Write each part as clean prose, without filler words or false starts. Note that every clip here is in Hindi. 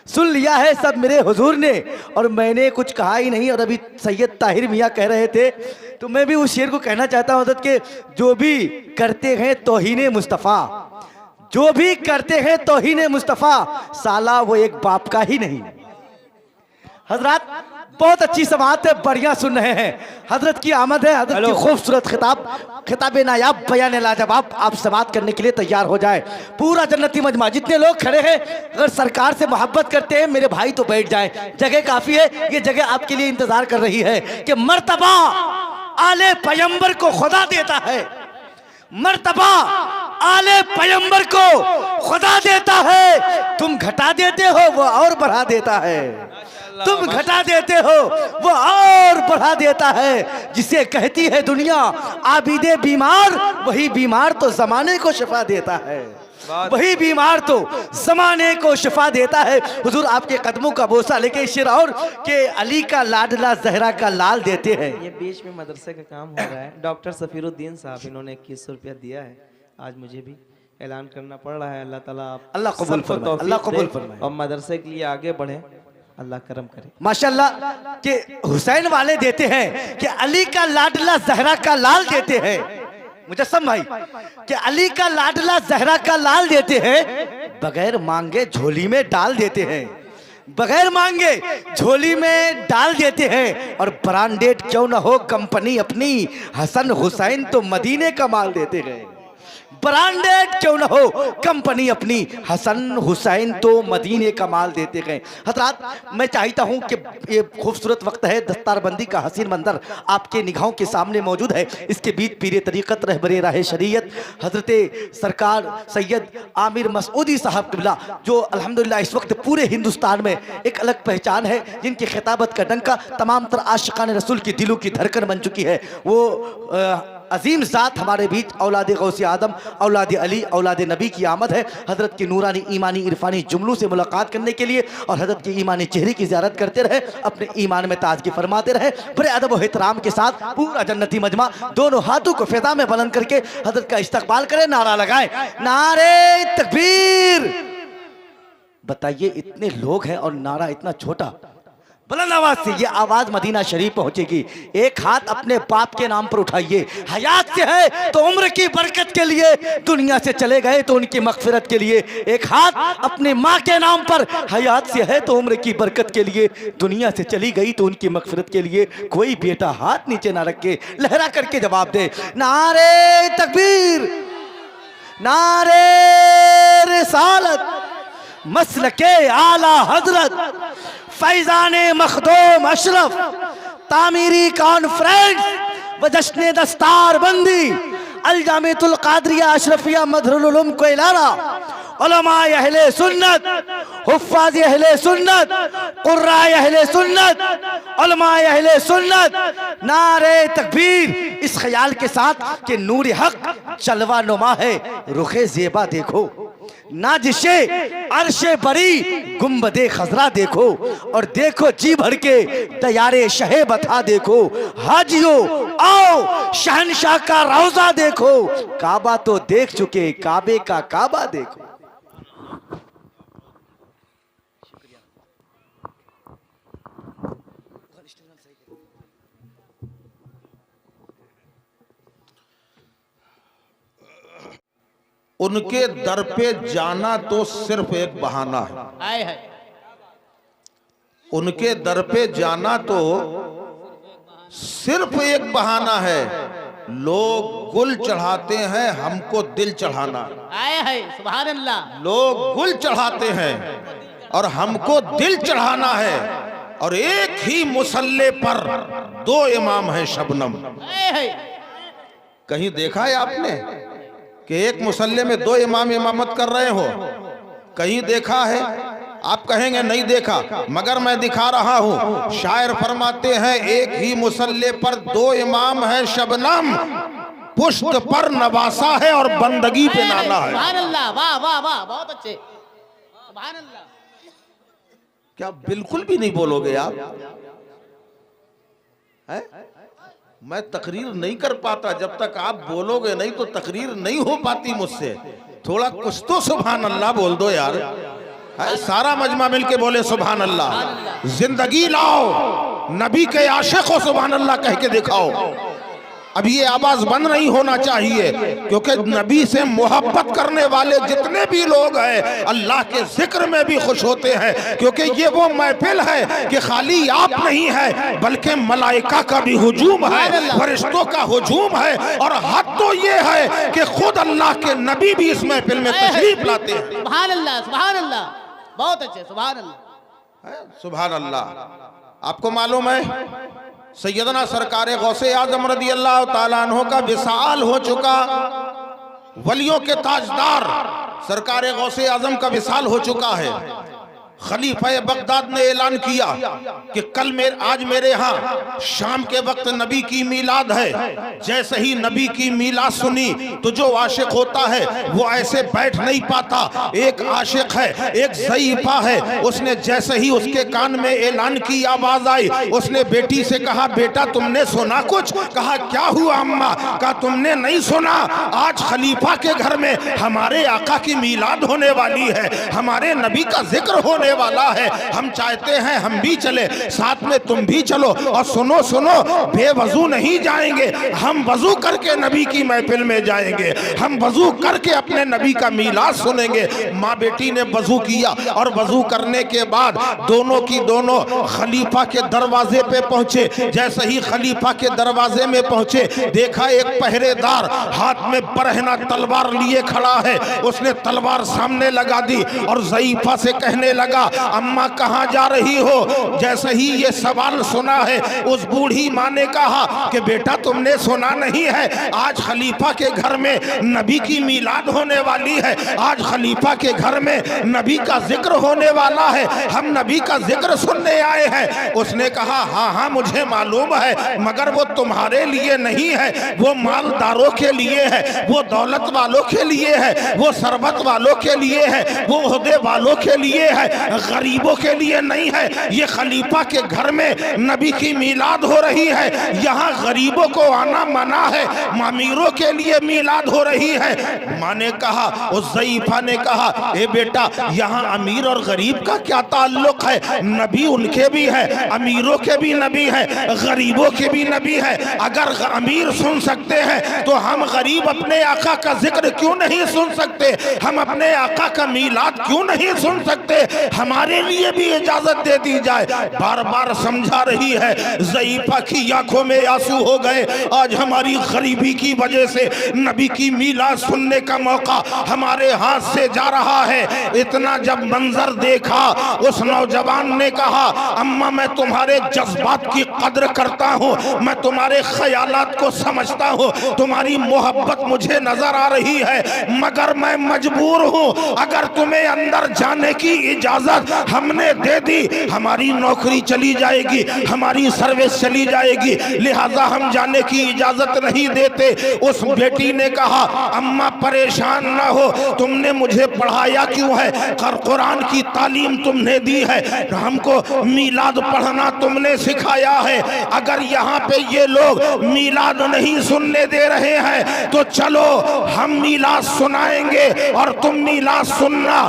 सुन लिया है सब मेरे हुजूर ने, और मैंने कुछ कहा ही नहीं। और अभी सैयद ताहिर मियाँ कह रहे थे, तो मैं भी उस शेर को कहना चाहता हूँ हज़रत के, जो भी करते हैं तौहीन मुस्तफ़ा, जो भी करते हैं तौहीन मुस्तफ़ा, साला वो एक बाप का ही नहीं। हजरत बहुत अच्छी समाअत है, बढ़िया सुन रहे हैं। हजरत की आमद है, हजरत की खूबसूरत खिताब नायाब बयान लाजवाब आप समाअत करने के लिए तैयार हो जाए। पूरा जन्नती मजमा, जितने लोग खड़े हैं, अगर सरकार से मोहब्बत करते हैं मेरे भाई तो बैठ जाए, जगह काफी है। ये जगह आपके लिए इंतजार कर रही है कि मर्तबा आले पैगंबर को खुदा देता है, मर्तबा आले पैगंबर को खुदा देता है। तुम घटा देते हो वो और बढ़ा देता है, तुम घटा देते हो वो और बढ़ा देता है। जिसे कहती है दुनिया आबिदे बीमार, वही बीमार तो जमाने को शिफा देता है, वही बीमार तो जमाने को शिफा देता है। हुजूर आपके कदमों का बोसा लेके शेर और के अली का लाडला जहरा का लाल देते हैं। ये बीच में मदरसे का काम हो रहा है। डॉक्टर सफीरुद्दीन साहब, इन्होंने 2100 रुपया दिया है। आज मुझे भी ऐलान करना पड़ रहा है। अल्लाह ताला अल्लाह कबूल फरमाए, अल्लाह कबूल फरमाए और मदरसे के लिए आगे बढ़े, अल्लाह करम करे। माशाल्लाह के हुसैन वाले देते हैं कि अली का लाडला जहरा का लाल देते हैं। मुजस्सम भाई कि अली का लाडला जहरा का लाल देते हैं, बगैर मांगे झोली में डाल देते हैं, बगैर मांगे झोली में डाल देते हैं। और ब्रांडेड क्यों ना हो कंपनी अपनी, हसन हुसैन तो मदीने का माल देते हैं। ब्रांडेड क्यों ना हो कंपनी अपनी, हसन हुसैन तो मदीने का माल देते गए। हजरात मैं चाहता हूं कि ये खूबसूरत वक्त है, दस्तारबंदी का हसीन मंजर आपके निगाहों के सामने मौजूद है। इसके बीच पीरे तरीक़त रहबरे राह शरीयत हजरत सरकार सैयद आमिर मसूदी साहब क़िबला, जो अल्हम्दुलिल्लाह इस वक्त पूरे हिंदुस्तान में एक अलग पहचान है, जिनकी खिताबत का डंका तमाम तर आशिकान रसूल की दिलों की धड़कन बन चुकी है। वो अजीम ज़ात हमारे बीच औलाद गौसे आदम, औलाद अली, औलाद नबी की आमद है। हज़रत की नूरानी ईमानी इरफानी जुमलों से मुलाकात करने के लिए और हज़रत की ईमानी चेहरे की ज़ियारत करते रहे, अपने ईमान में ताजगी फरमाते रहे। बड़े अदब और एहतराम के साथ पूरा जन्नती मजमा दोनों हाथों को फिजा में बुलंद करके हज़रत का इस्तकबाल करे, नारा लगाए, नारे तकबीर। बताइए इतने लोग हैं और नारा इतना छोटा, बुलंद आवाज से ये आवाज मदीना शरीफ पहुंचेगी। एक हाथ अपने बाप के नाम पर उठाइए, हयात से है तो उम्र की बरकत के लिए, दुनिया से चले गए तो उनकी मगफिरत के लिए। एक हाथ अपने माँ के नाम पर, हयात से है तो उम्र की बरकत के लिए, दुनिया से चली गई तो उनकी मगफिरत के लिए। कोई बेटा हाथ नीचे ना रख के लहरा करके जवाब दे, नारे तकबीर, नारे रिसालत, मसलके आला हजरत, फैजाने मखदूम अशरफ, तामीरी कॉन्फ्रेंस व जश्न दस्तार बंदी, अलजामियतुल कादरिया अशरफिया मदरुल उलूम कोइलारा, उलमाए अहले सुन्नत, हुफ्फाज़ अहले सुन्नत, कुर्राए अहले सुन्नत, उलमाए अहले सुन्नत, नारे तकबीर। इस ख्याल के साथ कि नूर हक जलवा नुमा है, रुखे ज़ेबा देखो, नाजिशे अर्शे बरी गुम्बदे खजरा देखो, और देखो जी भर के तैयारे शहे बता देखो। हाजियो आओ शहनशाह का रौजा देखो, काबा तो देख चुके काबे का काबा देखो। उनके दर पे जाना तो सिर्फ एक बहाना है, उनके दर पे जाना तो सिर्फ एक बहाना है। लोग गुल चढ़ाते हैं, हमको दिल चढ़ाना है। सुभान अल्लाह। लोग गुल चढ़ाते हैं और हमको दिल चढ़ाना है। और एक ही मुसल्ले पर दो इमाम है शबनम। कहीं देखा है आपने कि एक मुसल्ले में दो इमाम इमामत कर रहे हो? कहीं देखा है? आप कहेंगे नहीं देखा, मगर मैं दिखा रहा हूं। शायर फरमाते हैं एक ही मुसल्ले पर दो इमाम है शबनम, पुश्त पर नवासा है और बंदगी पे नाना है। सुभान अल्लाह, वाह वाह वाह, बहुत अच्छे, सुभान अल्लाह। क्या बिल्कुल भी नहीं बोलोगे आप? है? मैं तकरीर नहीं कर पाता, जब तक आप बोलोगे नहीं तो तकरीर नहीं हो पाती मुझसे। थोड़ा कुछ तो सुभान अल्लाह बोल दो यार। है, सारा मजमा मिल के बोले सुभान अल्लाह। जिंदगी लाओ, नबी के आशिक को सुभान अल्लाह कह के दिखाओ। अब ये आवाज बंद नहीं होना चाहिए, क्योंकि नबी से मोहब्बत करने वाले जितने भी लोग हैं अल्लाह के जिक्र में भी खुश होते हैं, क्योंकि ये वो महफिल है कि खाली आप नहीं है बल्कि मलाइका का भी हुजूम है, फरिश्तों का हुजूम है। और हद तो ये है कि खुद अल्लाह के नबी भी इस महफिल में तशरीफ लाते हैं। सुभान अल्लाह, सुभान अल्लाह, बहुत अच्छे, सुभान अल्लाह, सुभान अल्लाह। आपको मालूम है सैयदना सरकार गौसे आजम रदी अल्लाह ताला अन्हो का विसाल हो चुका, वलियों के ताजदार सरकार गौसे आजम का विसाल हो चुका है। खलीफा बगदाद ने ऐलान किया कि आज मेरे यहाँ शाम के वक्त नबी की मीलाद है। जैसे ही नबी की मीलाद सुनी तो जो आशिक होता है वो ऐसे बैठ नहीं पाता। एक आशिक है, एक ज़ईफ़ा है, उसने जैसे ही उसके कान में ऐलान की आवाज आई, उसने बेटी से कहा बेटा तुमने सुना कुछ? कहा क्या हुआ अम्मा? कहा तुमने नहीं सुना, आज खलीफा के घर में हमारे आका की मीलाद होने वाली है, हमारे नबी का जिक्र होने वाला है। हम चाहते हैं हम भी चले, साथ में तुम भी चलो। और सुनो सुनो, बेवजू नहीं जाएंगे, हम वजू करके नबी की महफिल में जाएंगे, हम वजू करके अपने नबी का मीलाद सुनेंगे। माँ बेटी ने वजू किया और वजू करने के बाद दोनों की दोनों खलीफा के दरवाजे पे पहुंचे। जैसे ही खलीफा के दरवाजे में पहुंचे देखा एक पहरेदार हाथ में बरहना तलवार लिए खड़ा है। उसने तलवार सामने लगा दी और ज़ईफ़ा से कहने लगा अम्मा कहाँ जा रही हो? जैसे ही ये सवाल सुना है उस बूढ़ी माँ ने कहा कि बेटा तुमने सुना नहीं है, आज खलीफा के घर में नबी की मीलाद होने वाली है, आज खलीफा के घर में नबी का जिक्र होने वाला है, हम नबी का जिक्र सुनने आए हैं। उसने कहा हाँ हाँ मुझे मालूम है, मगर वो तुम्हारे लिए नहीं है, वो मालदारों के लिए है, वो दौलत वालों के लिए है, वो सरबत वालों के लिए है, वो ओहदे वालों के लिए है, गरीबों के लिए नहीं है। ये खलीफा के घर में नबी की मीलाद हो रही है, यहाँ गरीबों को आना मना है, अमीरों के लिए मीलाद हो रही है। माँ ने कहा, उस ज़ईफ़ा ने कहा ए बेटा यहाँ अमीर और गरीब का क्या ताल्लुक है? नबी उनके भी है, अमीरों के भी नबी है, गरीबों के भी नबी है। अगर अमीर सुन सकते हैं तो हम गरीब अपने आका का जिक्र क्यों नहीं सुन सकते? हम अपने आका का मीलाद क्यों नहीं सुन सकते? हमारे लिए भी इजाजत दे दी जाए। बार बार समझा रही है। ज़ईफ़ा की आंखों में आंसू हो गए। आज हमारी गरीबी की वजह से नबी की मीलाद सुनने का मौका हमारे हाथ से जा रहा है। इतना जब मंजर देखा उस नौजवान ने कहा अम्मा मैं तुम्हारे जज्बात की कद्र करता हूँ, मैं तुम्हारे ख्यालात को समझता हूँ, तुम्हारी मोहब्बत मुझे नजर आ रही है, मगर मैं मजबूर हूँ। अगर तुम्हें अंदर जाने की इजाजत हमने दे दी हमारी नौकरी चली जाएगी, हमारी सर्विस चली जाएगी, लिहाजा हम जाने की इजाजत नहीं देते। उस बेटी ने कहा अम्मा परेशान ना हो, तुमने मुझे पढ़ाया क्यों है? कुरान की तालीम तुमने दी है, हमको मीलाद पढ़ना तुमने सिखाया है। अगर यहाँ पे ये लोग मीलाद नहीं सुनने दे रहे हैं तो चलो हम मीलाद सुनाएंगे और तुम मीलाद सुनना।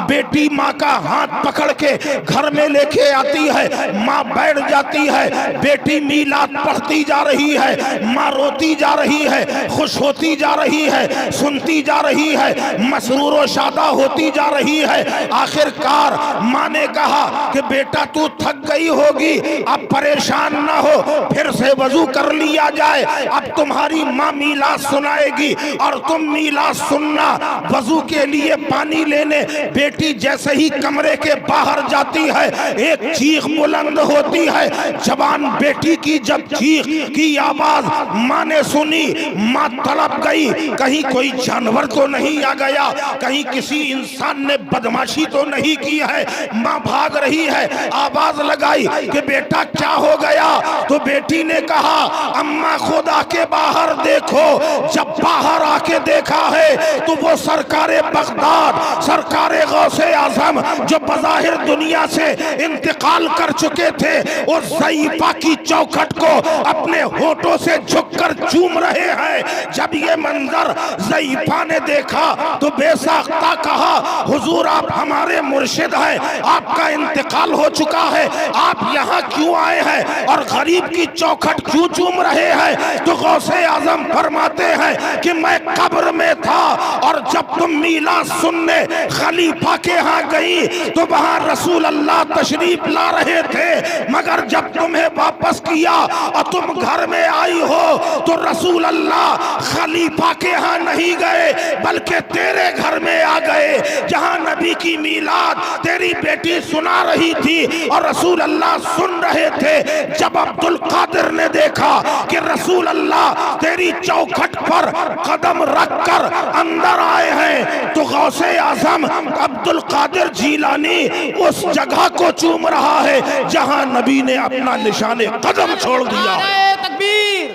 बेटी माँ का हाथ पकड़ के घर में लेके आती है, माँ बैठ जाती है, बेटी मीलाद पढ़ती जा रही है, माँ रोती जा रही है, खुश होती जा रही है, सुनती जा रही है, मसरूर व शादा होती जा रही है। आखिरकार माँ ने कहा कि बेटा तू थक गई होगी, अब परेशान ना हो, फिर से वजू कर लिया जाए, अब तुम्हारी माँ मीलाद सुनाएगी और तुम मीलाद सुनना। वजू के लिए पानी लेने बेटी जैसे ही कमरे के बाहर जाती है एक चीख बुलंद होती है। जवान बेटी की जब चीख की आवाज माँ ने सुनी, माँ तड़प गई, कहीं कोई जानवर तो नहीं आ गया, कहीं किसी इंसान ने बदमाशी तो नहीं की है। माँ भाग रही है, आवाज लगाई कि बेटा क्या हो गया? तो बेटी ने कहा अम्मा खुद आके बाहर देखो। जब बाहर आके देखा है तो वो सरकारे बगदाद, सरकारे गौसे आजम जो बज़ाहिर दुनिया से इंतकाल कर चुके थे उस ज़ईफ़ा की चौखट को अपने होठों से झुककर चूम रहे हैं। जब ये मंजर ज़ईफ़ा ने देखा तो बेसाख्ता कहा, हुजूर आप हमारे मुर्शिद हैं, आपका इंतकाल हो चुका है, आप यहाँ क्यों आए हैं और गरीब की चौखट क्यों चूम रहे हैं? तो गौसे आजम फरमाते हैं कि मैं कब्र में था और जब तुम मीलाद सुनने खलीफा के यहाँ गई तो वहाँ रसूल अल्लाह तशरीफ ला रहे थे, मगर जब तुम्हें वापस किया और तुम घर में आई हो तो रसूल अल्लाह खलीफा के यहाँ नहीं गए बल्कि तेरे घर में आ गए, जहाँ नबी की मीलाद तेरी बेटी सुना रही थी और रसूल अल्लाह सुन रहे थे। जब अब्दुल कादिर ने देखा कि रसूल अल्लाह तेरी चौखट पर कदम रखकर अंदर आए हैं तो गौसे आजम अब्दुल कादिर जीलानी उस जगह को चूम रहा है जहां नबी ने अपना निशाने कदम छोड़ दिया। नारे तकबीर,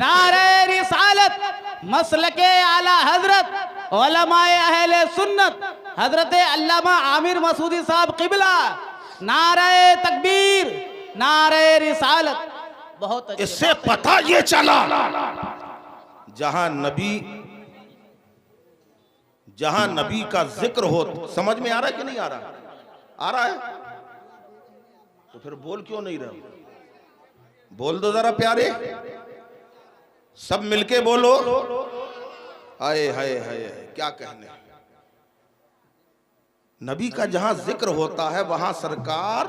नारे रिसालत, मसलके आला हजरत उलमाए अहले सुन्नत हजरत अल्लामा आमिर मसूदी साहब किबला, नारे तकबीर, नारे रिसालत। बहुत अच्छे। इससे पता ये चला जहां नबी का जिक्र हो। समझ में आ रहा है कि नहीं आ रहा? आ रहा है तो फिर बोल क्यों नहीं रहे? बोल दो जरा प्यारे, सब मिलके बोलो। हाय हाय हाय, क्या कहने। नबी का जहां जिक्र होता है वहां सरकार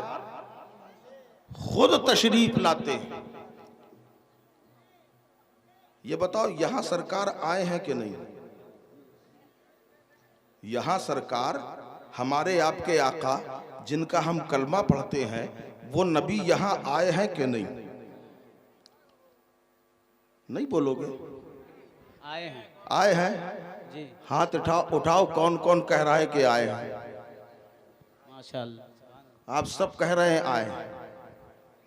खुद तशरीफ लाते हैं। ये बताओ यहां सरकार आए हैं कि नहीं? यहां सरकार हमारे आपके आका जिनका हम कलमा पढ़ते हैं वो नबी यहां आए हैं कि नहीं? नहीं बोलोगे? आए हैं, आए हैं जी हाथ उठाओ कौन कौन कह रहा है कि आए हैं? माशाअल्लाह। आप सब कह रहे हैं आए हैं,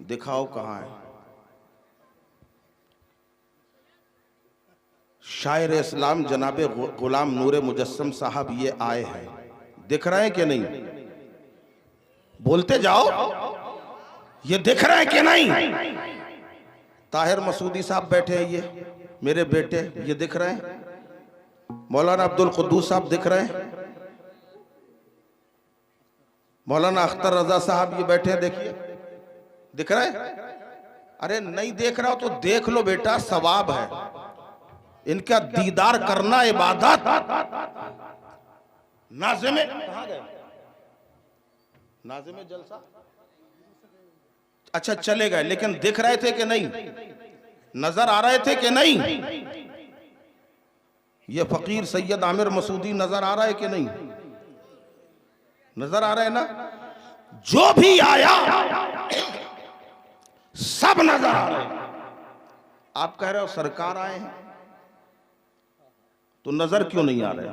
दिखाओ कहां है। शायर इस्लाम जनाबे गुलाम नूरे मुजस्सम साहब ये आए हैं, दिख रहे हैं कि नहीं? बोलते जाओ, ये दिख रहे हैं कि नहीं? ताहिर मसूदी साहब बैठे हैं, ये मेरे बेटे, ये दिख रहे हैं। मौलाना अब्दुल कुद्दूस साहब दिख रहे हैं। मौलाना अख्तर रजा साहब ये बैठे हैं, देखिए दिख रहे हैं। अरे नहीं देख रहा हो तो देख लो बेटा, सवाब है। इनका दीदार करना इबादत। नाज़िमे कहां गए? नाज़िमे जलसा अच्छा चले गए, लेकिन दिख रहे थे कि नहीं? नजर आ रहे थे कि नहीं? ये फकीर सैयद आमिर मसूदी नजर आ रहा है कि नहीं? नजर आ रहा है ना? जो भी आया सब नजर आ रहे हैं। आप कह रहे हो सरकार आए हैं तो नजर क्यों नहीं आ रहे?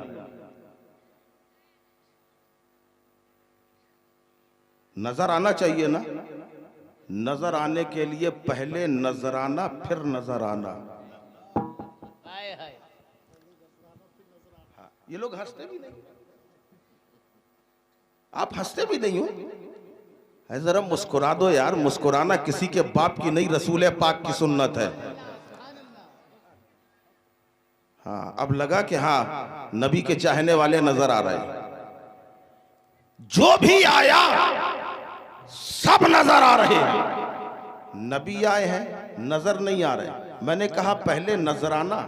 नजर आना चाहिए ना। नजर आने के लिए पहले नजराना फिर नजर आना। हाय हाय। हाँ, ये लोग हंसते भी नहीं। आप हंसते भी नहीं हो, जरा मुस्कुरा दो यार। मुस्कुराना किसी के बाप की नहीं, रसूल पाक की सुन्नत है। हाँ, अब लगा कि हाँ नबी के चाहने वाले नजर आ रहे हैं। जो भी आया सब नजर आ रहे हैं। नबी आए हैं नजर नहीं आ रहे। मैंने कहा पहले नजराना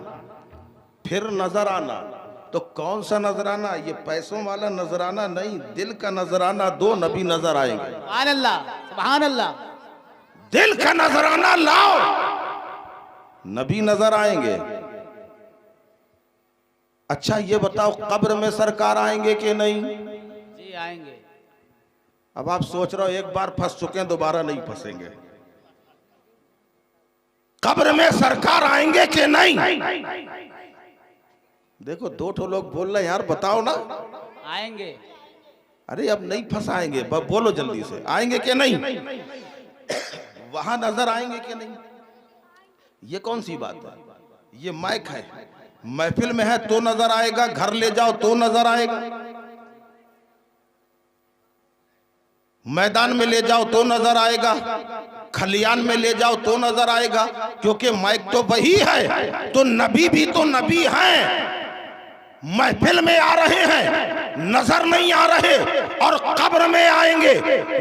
फिर नजर आना। तो कौन सा नजराना? ये पैसों वाला नजराना नहीं, दिल का नजराना दो, नबी नजर आएंगे। सुभान अल्लाह, सुभान अल्लाह। दिल का नजराना लाओ, नबी नजर आएंगे। अच्छा ये बताओ कब्र में सरकार आएंगे कि नहीं? जी आएंगे। अब आप सोच रहे हो एक बार फंस चुके हैं दोबारा नहीं फंसेंगे। कब्र में सरकार आएंगे कि नहीं? देखो दो ठो लोग बोल रहे हैं यार, बताओ ना। आएंगे। अरे अब नहीं फंसाएंगे, बोलो जल्दी से, आएंगे कि नहीं? वहां नजर आएंगे कि नहीं? ये कौन सी बात है? ये माइक है, महफिल में है तो नजर आएगा, घर ले जाओ तो नजर आएगा। मैदान में ले जाओ तो नजर आएगा, खलियान में ले जाओ तो नजर आएगा, क्योंकि माइक तो वही है। तो नबी भी तो नबी हैं, महफिल में आ रहे हैं, नजर नहीं आ रहे, और कब्र में आएंगे,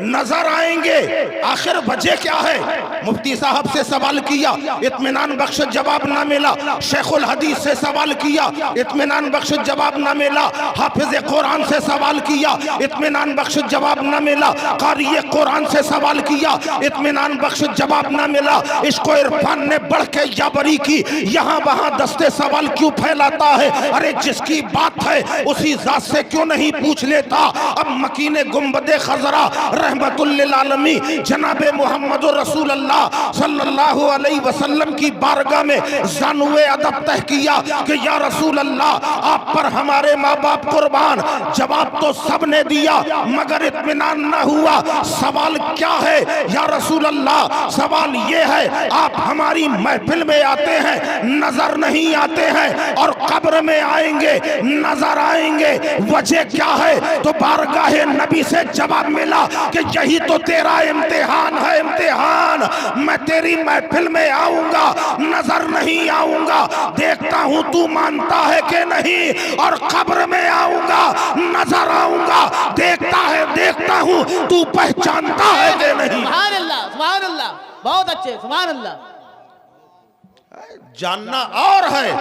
नजर आएंगे। आखिर वजह क्या है? मुफ्ती साहब से सवाल किया, इत्मीनान बख्श जवाब ना मिला। शेखुल हदीस से सवाल किया, इत्मीनान बख्श जवाब ना मिला। हाफिज कुरान से सवाल किया, इत्मीनान बख्श जवाब ना मिला। कारी कुरान से सवाल किया, इत्मीनान बख्श जवाब ना मिला। इसको इरफान ने बढ़ के याबरी की, यहाँ वहाँ दस्ते सवाल क्यों फैलाता है? अरे जिसकी बात है उसी जात से क्यों नहीं पूछ लेता? अब मकीने गुंबदे खजरा रहमतुल लिल आलमीन जनाबे मोहम्मद रसूल अल्लाह सल्लल्लाहु अलैहि वसल्लम की बारगाह में जानुए अदब तह किया कि या रसूल अल्लाह, आप पर हमारे माँ बाप कुर्बान। जवाब तो सबने दिया, मगर इत्मीनान न हुआ। सवाल क्या है या रसूल अल्लाह? सवाल ये है, आप हमारी महफिल में आते हैं, नजर नहीं आते हैं, और कब्र में आएंगे, नजर आएंगे। वजह क्या है? तो बारगाहे नबी से जवाब मिला कि यही तो तेरा इम्तिहान है, इम्तिहान। मैं तेरी महफिल में आऊंगा, नजर नहीं आऊंगा, देखता हूं तू मानता है कि नहीं, और कब्र में आऊंगा, नजर आऊंगा, देखता हूं तू पहचानता है कि नहीं। सुभान अल्लाह, सुभान अल्लाह, बहुत अच्छे, सुभान अल्लाह। जानना और है,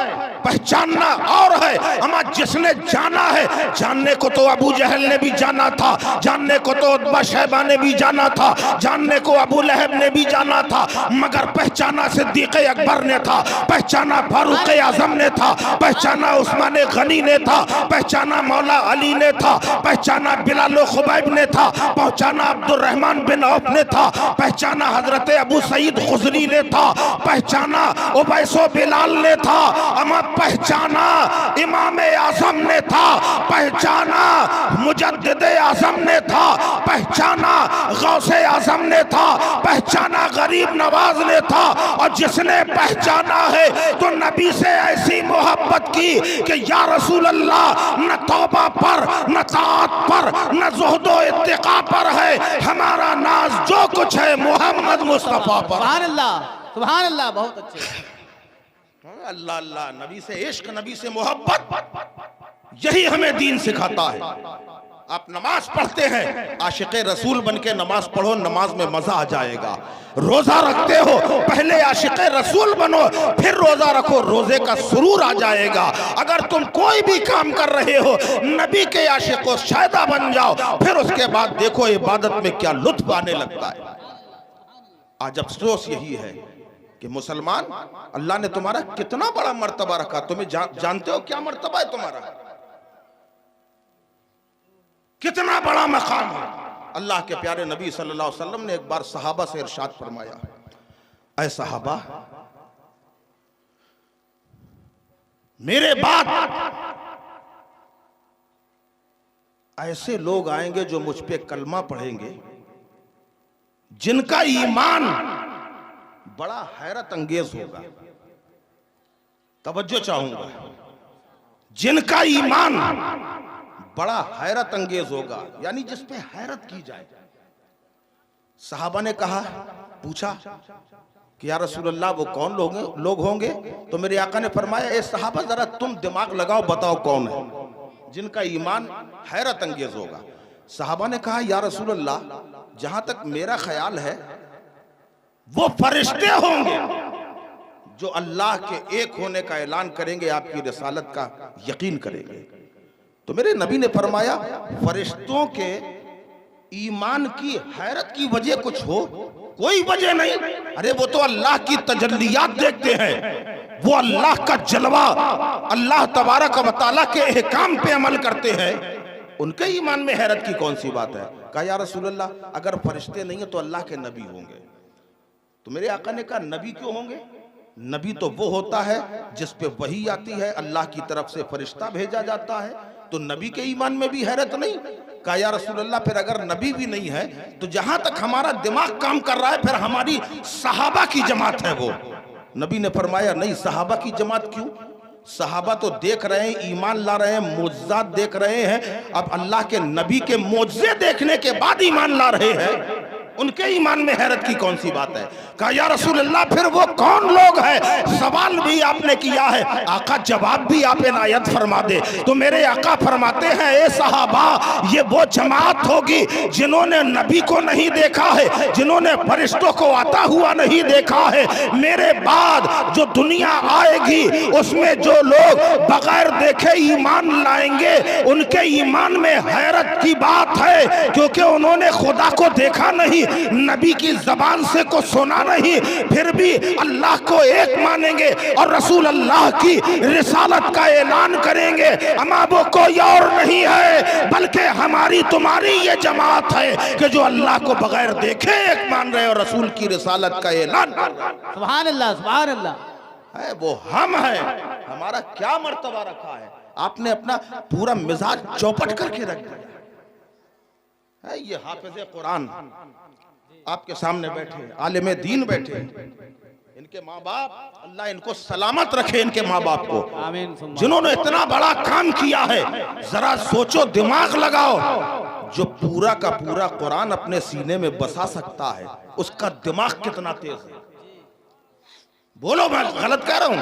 पहचानना और है। अमा जिसने जाना है, जानने को तो अबू जहल ने भी जाना था, जानने को तो उतबा शैबा ने भी जाना था, जानने को अबू लहब ने भी जाना था, मगर पहचाना सिद्दीक़ अकबर ने था, पहचाना फारूक आजम ने था, पहचाना उस्मान गनी ने था, पहचाना मौला अली ने था, पहचाना बिलाल खुबैब ने था, पहचाना अब्दुर्रहमान बिन औफ ने था, पहचाना हजरत अबू सईद खुजरी ने था, पहचाना उबैसो बिलाल ने था, अमा पहचाना इमाम आजम ने था, पहचाना मुजद्दिद आजम ने था, पहचाना गौसे आजम ने था, पहचाना गरीब नवाज ने था। और जिसने पहचाना है तो नबी से ऐसी मोहब्बत की कि या रसूल अल्लाह, न तौबा पर, न ताअत पर, न ज़ुहदो इत्तिका पर है हमारा नाज, जो कुछ है मोहम्मद मुस्तफा पर। सुभान अल्लाह, सुभान अल्लाह, बहुत अच्छे। अल्लाह अल्लाह, नबी से इश्क, नबी से मोहब्बत, यही हमें दीन सिखाता है। आप नमाज पढ़ते हैं, आशिक़े रसूल बन के नमाज पढ़ो, नमाज में मजा आ जाएगा। रोजा रखते हो, पहले आशिक़े रसूल बनो, फिर रोजा रखो, रोजे का सुरूर आ जाएगा। अगर तुम कोई भी काम कर रहे हो, नबी के आशिक़ो शायदा बन जाओ, फिर उसके बाद देखो इबादत में क्या लुत्फ आने लगता है। आज अफसोस यही है कि मुसलमान, अल्लाह ने तुम्हारा कितना बड़ा मर्तबा रखा, तुम्हें जानते हो क्या मर्तबा है तुम्हारा? कितना बड़ा मकाम है। अल्लाह के प्यारे नबी सल्लल्लाहु अलैहि वसल्लम ने एक बार सहाबा से इरशाद फरमाया, ऐ सहाबा, मेरे बाद ऐसे लोग आएंगे जो मुझ पे कलमा पढ़ेंगे, जिनका ईमान बड़ा हैरत अंगेज होगा। तवज्जो चाहूंगा, जिनका ईमान बड़ा हैरत अंगेज होगा, यानी जिस पे हैरत की जाए। सहाबा ने कहा, पूछा कि या रसूलल्लाह वो कौन लोग होंगे? तो मेरे आका ने फरमाया, ए सहाबा जरा तुम दिमाग लगाओ, बताओ कौन है जिनका ईमान हैरत अंगेज होगा। सहाबा ने कहा, या रसूलल्लाह, जहां तक मेरा ख्याल है वो फरिश्ते होंगे जो अल्लाह के एक होने का ऐलान करेंगे, आपकी रिसालत का यकीन करेंगे। तो मेरे नबी ने फरमाया, फरिश्तों के ईमान की हैरत की वजह कुछ हो? कोई वजह नहीं। अरे वो तो अल्लाह की तजल्लियात देखते हैं, वो अल्लाह का जलवा, अल्लाह तबारक व तआला के अहकाम पे अमल करते हैं, उनके ईमान में हैरत की कौन सी बात है? कहा, या रसूलल्लाह, अगर फरिश्ते नहीं है तो अल्लाह के नबी होंगे। तो मेरे आका ने कहा, नबी क्यों होंगे? नबी तो वो होता है जिस पे वही आती है, अल्लाह की तरफ से फरिश्ता भेजा जाता है, तो नबी के ईमान में भी हैरत नहीं? कहा, या रसूलल्लाह, फिर अगर नबी भी नहीं है तो जहां तक हमारा दिमाग काम कर रहा है, फिर हमारी सहाबा की जमात है वो। नबी ने फरमाया, नहीं, सहाबा की जमात क्यों? सहाबा तो देख रहे हैं, ईमान ला रहे हैं, मोजज़ात देख रहे हैं। अब अल्लाह के नबी के मोजज़े देखने के बाद ईमान ला रहे हैं। उनके ईमान में हैरत की कौन सी बात है? कहा या रसूल अल्लाह फिर वो कौन लोग हैं? सवाल भी आपने किया है, आका जवाब भी आप इनायत फरमा दे। तो मेरे आका फरमाते हैं, ए सहाबा, ये वो जमात होगी जिन्होंने नबी को नहीं देखा है, जिन्होंने फरिश्तों को आता हुआ नहीं देखा है। मेरे बाद जो दुनिया आएगी उसमें जो लोग बगैर देखे ईमान लाएंगे, उनके ईमान में हैरत की बात है, क्योंकि उन्होंने खुदा को देखा नहीं, नबी की जबान से को सुना नहीं, फिर भी अल्लाह को एक मानेंगे और रसूल अल्लाह की रिसालत का ऐलान करेंगे। अमा वो कोई और नहीं है बल्कि हमारी तुम्हारी ये जमात है कि जो अल्लाह को बगैर देखे एक मान रहे और रसूल की रिसालत का ऐलान कर रहे हैं। सुभान अल्लाह, सुभान अल्लाह। है वो हम हैं। हमारा क्या मर्तबा रखा है? आपने अपना पूरा मिजाज चौपट करके रख दिया है। ये हाफिज़े कुरान आपके सामने बैठे, आलिम दीन बैठे, इनके माँ बाप, अल्लाह इनको सलामत रखे, इनके माँ बाप को, आमीन। जिन्होंने इतना बड़ा काम किया है। जरा सोचो, दिमाग लगाओ, जो पूरा का पूरा कुरान अपने सीने में बसा सकता है, उसका दिमाग कितना तेज है। बोलो, मैं गलत कह रहा हूं?